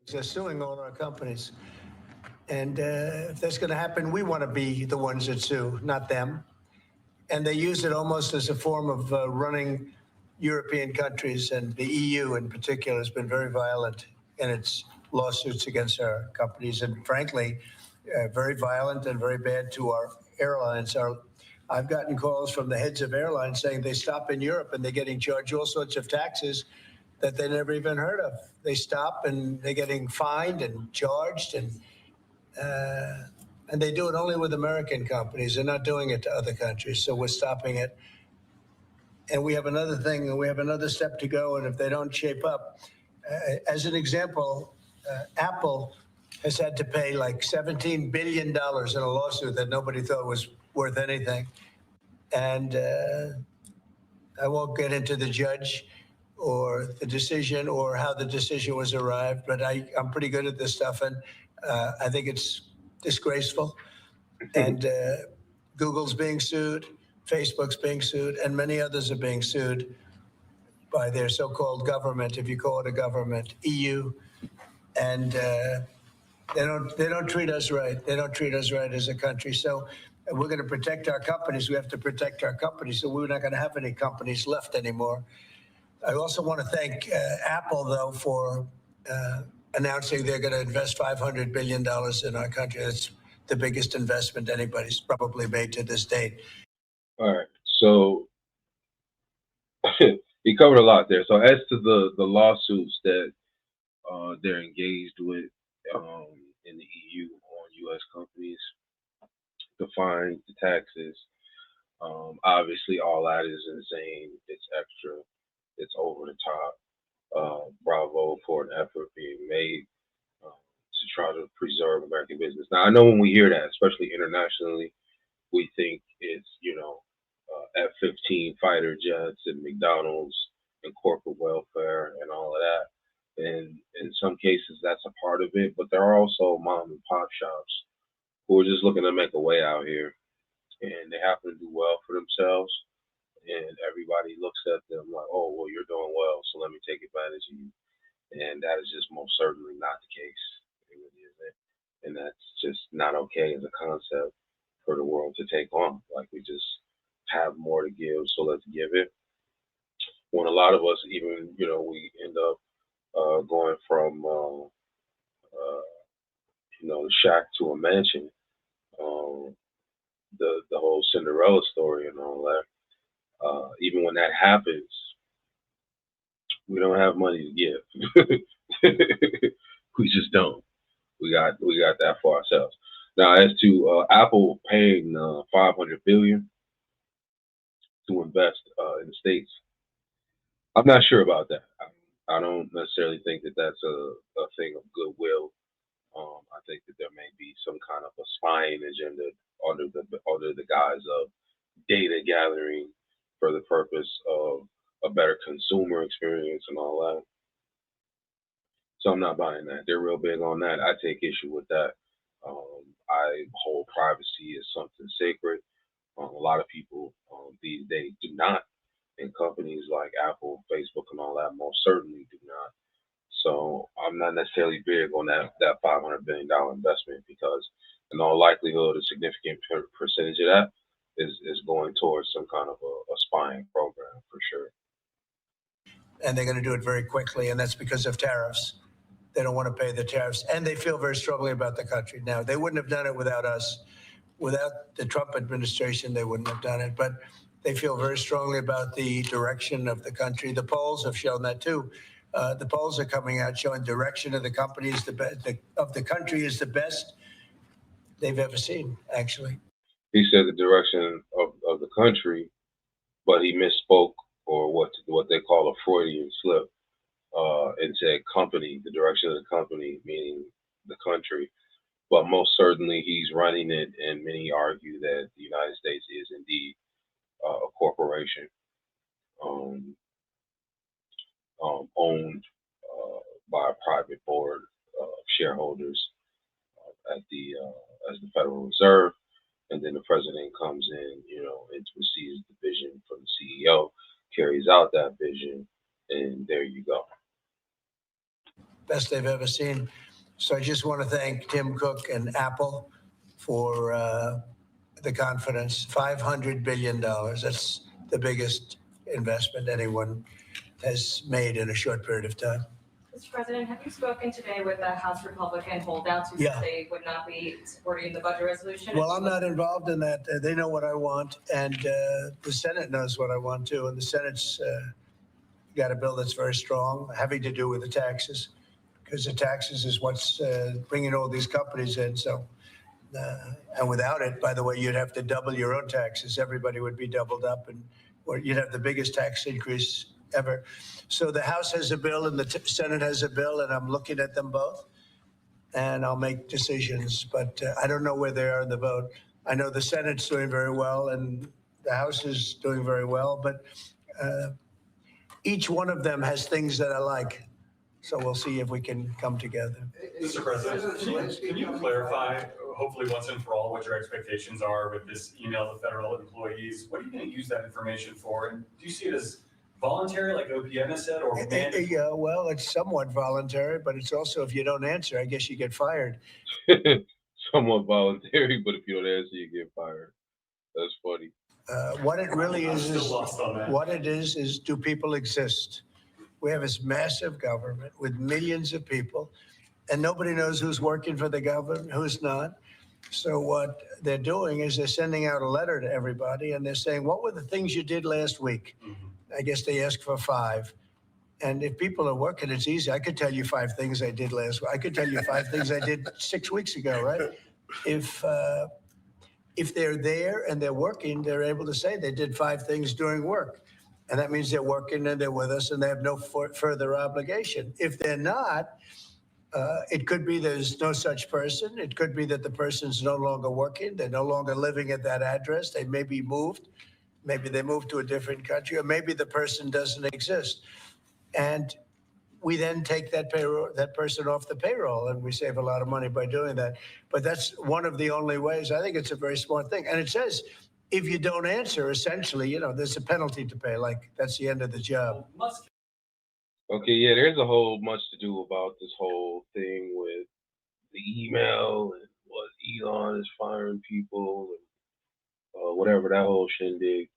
They're suing all our companies. And if that's going to happen, we want to be the ones that sue, not them. And they use it almost as a form of running European countries, and the EU in particular has been very violent in its lawsuits against our companies, and frankly, very violent and very bad to our airlines. I've gotten calls from the heads of airlines saying they stop in Europe and they're getting charged all sorts of taxes that they never even heard of. They stop and they're getting fined and charged, uh, and they do it only with American companies. They're not doing it to other countries, so we're stopping it. And we have another thing, and we have another step to go. And if they don't shape up, as an example, Apple has had to pay like $17 billion in a lawsuit that nobody thought was worth anything. And I won't get into the judge or the decision or how the decision was arrived, but I'm pretty good at this stuff, and I think it's disgraceful. And Google's being sued, Facebook's being sued, and many others are being sued by their so-called government, if you call it a government, EU, and they don't treat us right. They don't treat us right as a country. So we're going to protect our companies. We have to protect our companies. So we're not going to have any companies left anymore. I also want to thank Apple, though, for announcing they're going to invest $500 billion in our country. That's the biggest investment anybody's probably made to this date. All right. So you covered a lot there. So as to the lawsuits that they're engaged with um, in the EU on U.S. companies, the fines, the taxes, obviously all that is insane. It's extra. It's over the top. Bravo for an effort being made to try to preserve American business. Now I know when we hear that, especially internationally, we think it's F-15 fighter jets and McDonald's and corporate welfare and all of that. And in some cases, that's a part of it, but there are also mom and pop shops who are just looking to make a way out here, and they happen to do well for themselves. And everybody looks at them like, "Oh, well, you're doing well, so let me take advantage of you." And that is just most certainly not the case. It really isn't, and that's just not okay as a concept for the world to take on. Like we just have more to give, so let's give it. When a lot of us, even we end up going from the shack to a mansion, um, the whole Cinderella story and all that. Even when that happens, we don't have money to give. We just don't. We got that for ourselves. Now, as to Apple paying 500 billion to invest in the states, I'm not sure about that. I don't necessarily think that that's a thing of goodwill. I think that there may be some kind of a spying agenda under the guise of data gathering for the purpose of a better consumer experience and all that. So I'm not buying that. They're real big on that. I take issue with that. I hold privacy as something sacred. A lot of people these days do not, and companies like Apple, Facebook, and all that most certainly do not. So I'm not necessarily big on that $500 billion investment because in all likelihood, a significant percentage of that is going towards some kind of a spying program for sure. And they're going to do it very quickly, and that's because of tariffs. They don't want to pay the tariffs, and they feel very strongly about the country. Now, they wouldn't have done it without us. Without the Trump administration, they wouldn't have done it. But they feel very strongly about the direction of the country. The polls have shown that too. The polls are coming out showing direction of the company is of the country is the best they've ever seen, actually. He said the direction of the country, but he misspoke or what they call a Freudian slip and said company, the direction of the company, meaning the country. But most certainly he's running it, and many argue that the United States is indeed a corporation um, owned by a private board of shareholders at the as the Federal Reserve, and then the president comes in, and receives the vision from the CEO, carries out that vision, and there you go. best they've ever seen. So I just want to thank Tim Cook and Apple for the confidence. $500 billion. That's the biggest investment anyone has made in a short period of time. Mr. President, have you spoken today with the House Republican holdouts who said they would not be supporting the budget resolution? Well, I'm not involved in that. They know what I want, and the Senate knows what I want too. And the Senate's got a bill that's very strong, having to do with the taxes, because the taxes is what's bringing all these companies in. So, and without it, by the way, you'd have to double your own taxes. Everybody would be doubled up, and or you'd have the biggest tax increase ever. So the House has a bill and the Senate has a bill, and I'm looking at them both, and I'll make decisions. But I don't know where they are in the vote. I know the Senate's doing very well, and the House is doing very well, but each one of them has things that I like. So we'll see if we can come together. Mr. President, can you clarify, hopefully once and for all, what your expectations are with this email to federal employees? What are you going to use that information for? And do you see it as voluntary, like OPM has said, or mandatory? Yeah, well, it's somewhat voluntary, but it's also, if you don't answer, I guess you get fired. Somewhat voluntary, but if you don't answer, you get fired. That's funny. What it really I'm is, still lost on that. what it is do people exist? We have this massive government with millions of people, and nobody knows who's working for the government, who's not. So what they're doing is they're sending out a letter to everybody, and they're saying, what were the things you did last week? I guess they ask for 5. And if people are working, it's easy. I could tell you 5 things I did last week. I could tell you 5 things I did 6 weeks ago, right? If they're there and they're working, they're able to say they did 5 things during work. And that means they're working and they're with us and they have no further obligation. If they're not, it could be there's no such person. It could be that the person's no longer working. They're no longer living at that address. They may be moved. Maybe they moved to a different country, or maybe the person doesn't exist. And we then take that person off the payroll, and we save a lot of money by doing that. But that's one of the only ways. I think it's a very smart thing. And it says, if you don't answer, essentially, there's a penalty to pay. Like, that's the end of the job. Okay, yeah, there's a whole much to do about this whole thing with the email and what Elon is firing people and whatever, that whole shindig.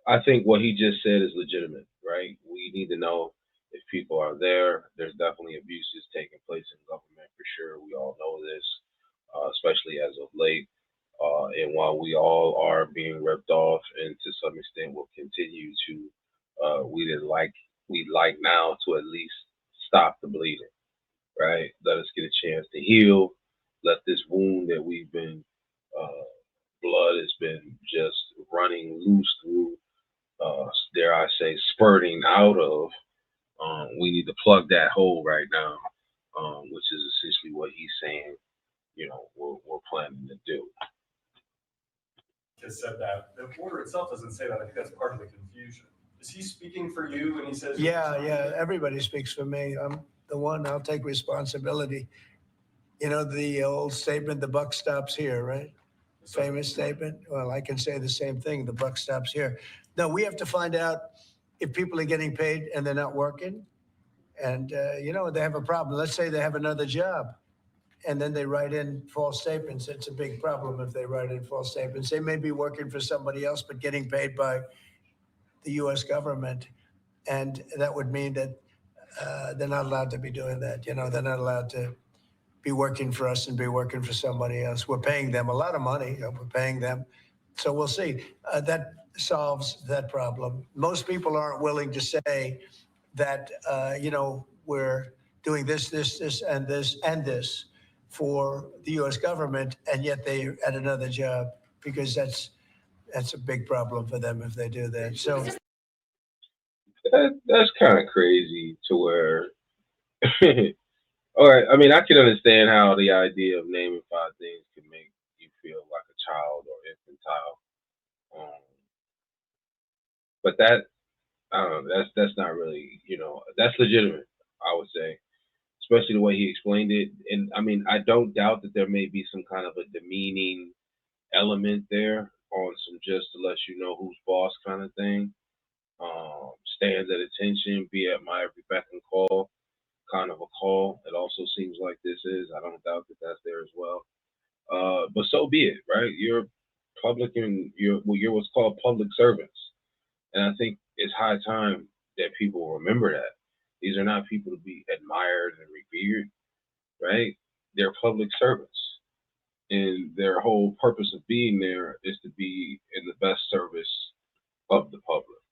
I think what he just said is legitimate, right? We need to know if people are there. There's definitely abuses taking place in government for sure. We all know this, especially as of late. And while we all are being ripped off, and to some extent will continue to, we'd like now to at least stop the bleeding, right? Let us get a chance to heal. Let this wound that we've been, blood has been just running loose through, dare I say, spurting out of. We need to plug that hole right now, which is essentially what he's saying. We're planning to do. Has said that. The order itself doesn't say that. I think that's part of the confusion. Is he speaking for you when he says? Yeah. Everybody speaks for me. I'm the one. I'll take responsibility. The old statement, the buck stops here, right? Famous statement. Well, I can say the same thing. The buck stops here. No, we have to find out if people are getting paid and they're not working, and they have a problem. Let's say they have another job, and then they write in false statements. It's a big problem if they write in false statements. They may be working for somebody else, but getting paid by the U.S. government, and that would mean that they're not allowed to be doing that. They're not allowed to be working for us and be working for somebody else. We're paying them a lot of money. We're paying them. So we'll see. That solves that problem. Most people aren't willing to say that, we're doing this, and this, and this for the U.S. government, and yet they're at another job, because that's a big problem for them if they do that. So That's kind of crazy to where. All right, I mean, I can understand how the idea of naming 5 things can make you feel like a child or infantile, but that, I don't know. That's not really, that's legitimate, I would say, especially the way he explained it. And I mean, I don't doubt that there may be some kind of a demeaning element there on some just to let you know who's boss kind of thing. stand at attention, be at my every beck and call kind of a call. It also seems like this is. I don't doubt that that's there as well. But so be it, right? You're public and you're what's called public servants. And I think it's high time that people remember that. These are not people to be admired and revered, right? They're public servants. And their whole purpose of being there is to be in the best service of the public.